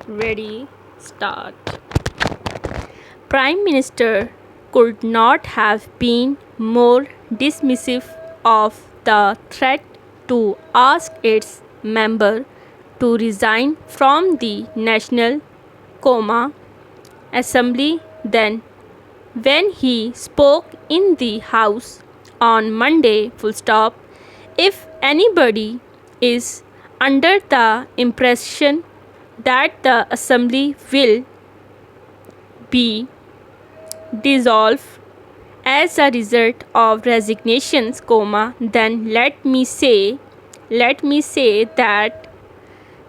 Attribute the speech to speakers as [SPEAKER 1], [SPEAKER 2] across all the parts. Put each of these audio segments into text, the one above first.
[SPEAKER 1] Ready, start. Prime Minister could not have been more dismissive of the threat to ask its member to resign from the National Coma Assembly than when he spoke in the House on Monday. If anybody is under the impression that the Assembly will be dissolved as a result of resignations, then let me say that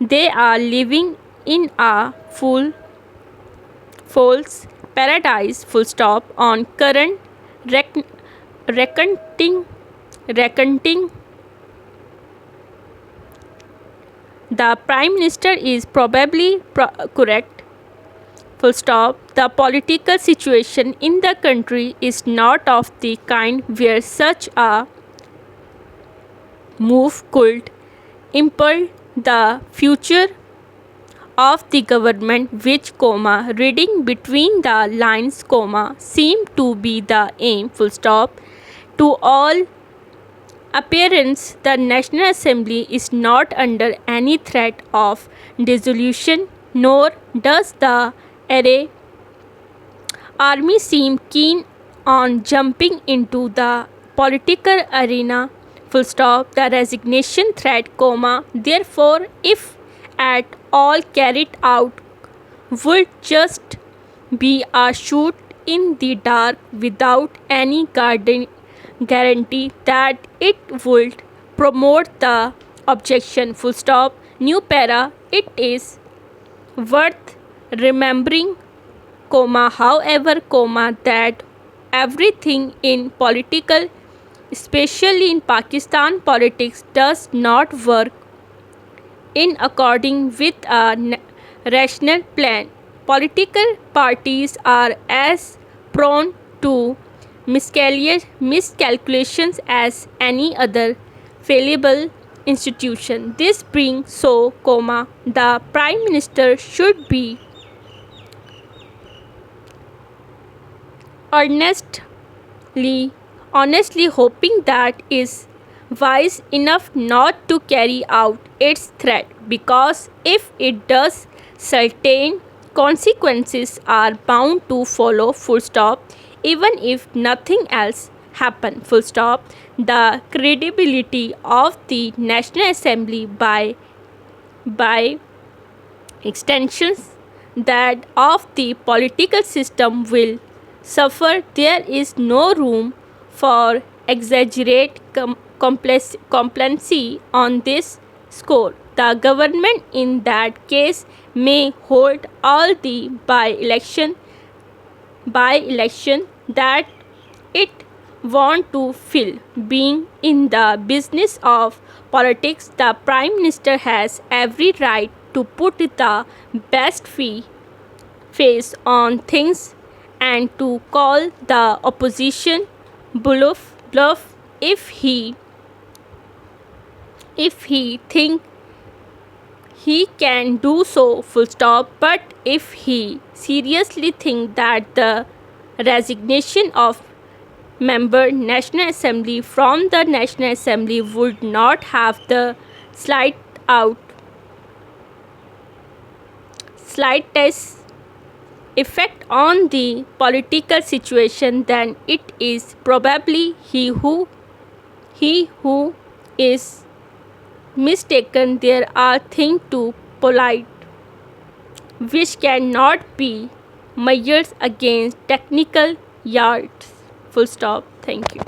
[SPEAKER 1] they are living in a false paradise, on current reckoning. The Prime Minister is probably correct. The political situation in the country is not of the kind where such a move could impel the future of the government, which, reading between the lines, seem to be the aim. To all appearance, the National Assembly is not under any threat of dissolution, nor does the army seem keen on jumping into the political arena. The resignation threat, therefore, if at all carried out, would just be a shot in the dark without any guarantee that it would promote the objection. New para. It is worth remembering, however, that everything in political, especially in Pakistan politics, does not work in according with a rational plan. Political parties are as prone to miscalculations as any other fallible institution. This brings the Prime Minister should be honestly hoping that is wise enough not to carry out its threat, because if it does, certain consequences are bound to follow. Even if nothing else happen. The credibility of the National Assembly, by extensions that of the political system, will suffer. There is no room for exaggerate complacency on this score. The government in that case may hold all the by-election that it want to fill. Being in the business of politics, the Prime Minister has every right to put the best face on things and to call the opposition bluff if he think he can do so. But if he seriously think that the resignation of member National Assembly from the National Assembly would not have the slightest effect on the political situation, then it is probably he who is mistaken. There are things too polite which cannot be measured against technical yards. Thank you.